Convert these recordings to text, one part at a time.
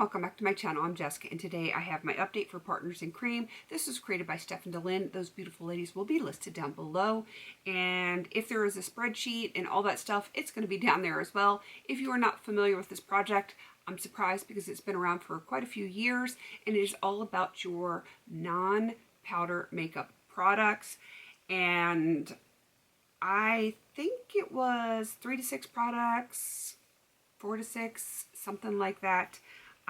welcome back to my channel. I'm Jessica, and today I have my update for Partners in Cream. This was created by Stephen DeLynn. Those beautiful ladies will be listed down below, and if there is a spreadsheet and all that stuff, it's going to be down there as well. If you are not familiar with this project, I'm surprised because it's been around for quite a few years, and it is all about your non-powder makeup products. And I think it was 3 to 6 products, 4 to 6, something like that.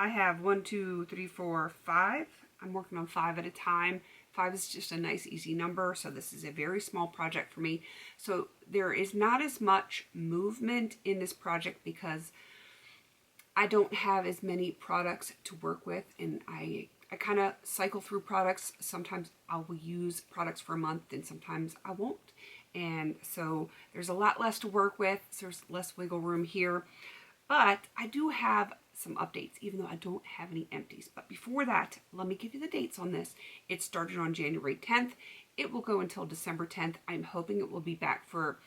I have 1, 2, 3, 4, 5. I'm working on 5 at a time. 5 is just a nice, easy number, so this is a very small project for me. So there is not as much movement in this project because I don't have as many products to work with, and I kind of cycle through products. Sometimes I will use products for a month, and sometimes I won't. And so there's a lot less to work with, so there's less wiggle room here. But I do have some updates, even though I don't have any empties. But before that, let me give you the dates on this. It started on January 10th. It will go until December 10th. I'm hoping it will be back for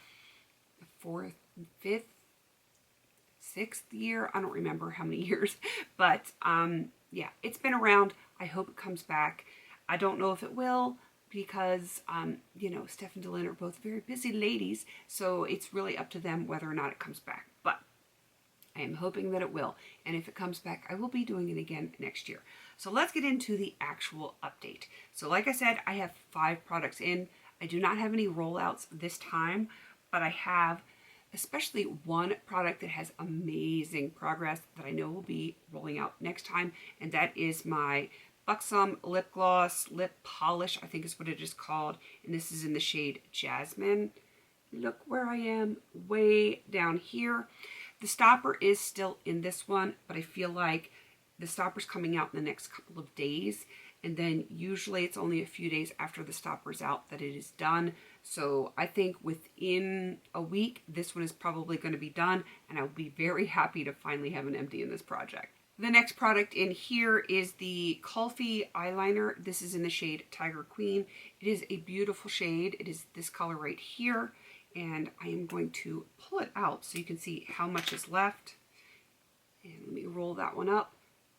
the 4th, 5th, 6th year. I don't remember how many years. But yeah, it's been around. I hope it comes back. I don't know if it will, because, you know, Steph and DeLynn are both very busy ladies. So it's really up to them whether or not it comes back. But I am hoping that it will, and if it comes back, I will be doing it again next year. So let's get into the actual update. So like I said, I have 5 products in. I do not have any rollouts this time, but I have especially one product that has amazing progress that I know will be rolling out next time, and that is my Buxom Lip Gloss, Lip Polish, I think is what it is called, and this is in the shade Jasmine. Look where I am, way down here. The stopper is still in this one, but I feel like the stopper's coming out in the next couple of days, and then usually it's only a few days after the stopper's out that it is done. So I think within a week, this one is probably going to be done, and I'll be very happy to finally have an empty in this project. The next product in here is the Coffee Eyeliner. This is in the shade Tiger Queen. It is a beautiful shade. It is this color right here. And I am going to pull it out so you can see how much is left. And let me roll that one up.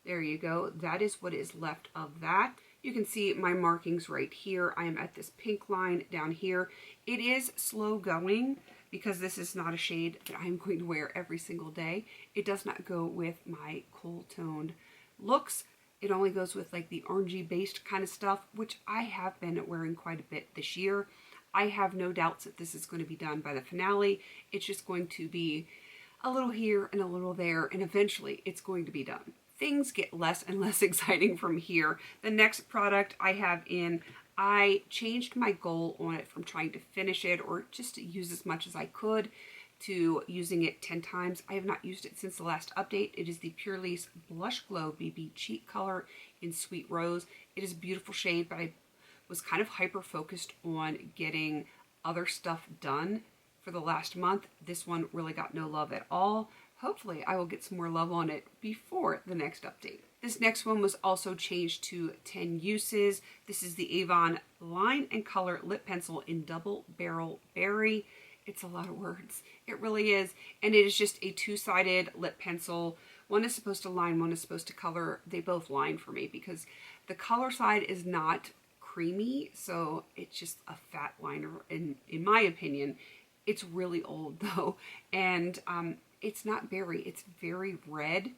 There you go. That is what is left of that. You can see my markings right here. I am at this pink line down here. It is slow going because this is not a shade that I'm going to wear every single day. It does not go with my cool toned looks. It only goes with like the orangey based kind of stuff, which I have been wearing quite a bit this year. I have no doubts that this is going to be done by the finale. It's just going to be a little here and a little there, and eventually it's going to be done. Things get less and less exciting from here. The next product I have in, I changed my goal on it from trying to finish it or just to use as much as I could to using it 10 times. I have not used it since the last update. It is the Pure Lace Blush Glow BB Cheek Color in Sweet Rose. It is a beautiful shade, but I was kind of hyper focused on getting other stuff done for the last month. This one really got no love at all. Hopefully I will get some more love on it before the next update. This next one was also changed to 10 uses. This is the Avon Line and Color Lip Pencil in Double Barrel Berry. It's a lot of words. It really is. And it is just a 2-sided lip pencil. One is supposed to line, one is supposed to color. They both line for me because the color side is not creamy, so it's just a fat liner in my opinion. It's really old though, and it's not berry, it's very red,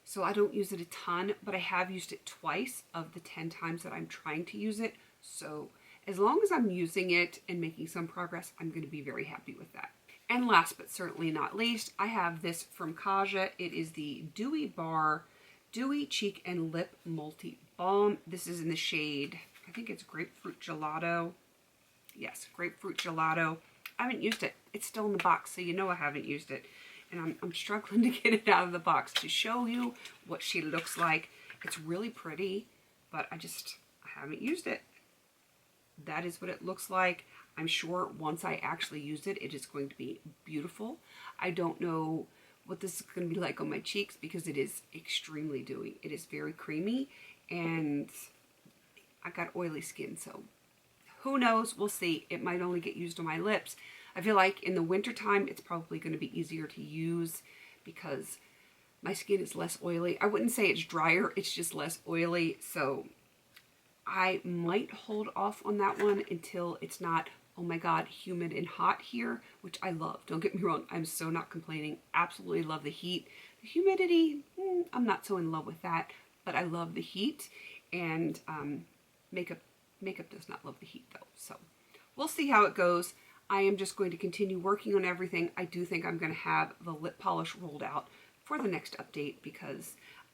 so I don't use it a ton, but I have used it twice of the 10 times that I'm trying to use it. So as long as I'm using it and making some progress, I'm going to be very happy with that. And last but certainly not least, I have this from Kaja. It is the Dewy Bar Dewy Cheek and Lip Multi Balm. This is in the shade, I think it's Grapefruit Gelato. Yes, Grapefruit Gelato. I haven't used it. It's still in the box, so you know I haven't used it. And I'm struggling to get it out of the box to show you what she looks like. It's really pretty, but I haven't used it. That is what it looks like. I'm sure once I actually use it, it is going to be beautiful. I don't know what this is going to be like on my cheeks because it is extremely dewy. It is very creamy, and I got oily skin, so who knows? We'll see. It might only get used on my lips. I feel like in the wintertime, it's probably going to be easier to use because my skin is less oily. I wouldn't say it's drier, it's just less oily. So I might hold off on that one until it's not, oh my God, humid and hot here, which I love. Don't get me wrong, I'm so not complaining. Absolutely love the heat. The humidity, I'm not so in love with that, but I love the heat. And makeup does not love the heat though. So we'll see how it goes. I am just going to continue working on everything. I do think I'm going to have the lip polish rolled out for the next update because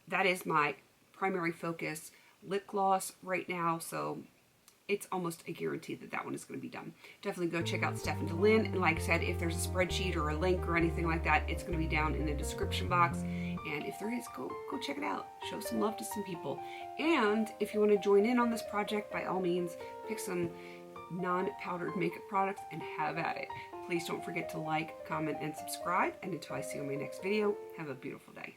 that is my primary focus. Lip gloss right now, so it's almost a guarantee that that one is going to be done. Definitely go check out Stefan DeLynn, and like I said, if there's a spreadsheet or a link or anything like that, it's going to be down in the description box. And if there is, go check it out. Show some love to some people. And if you want to join in on this project, by all means, pick some non-powdered makeup products and have at it. Please don't forget to like, comment, and subscribe. And until I see you in my next video, have a beautiful day.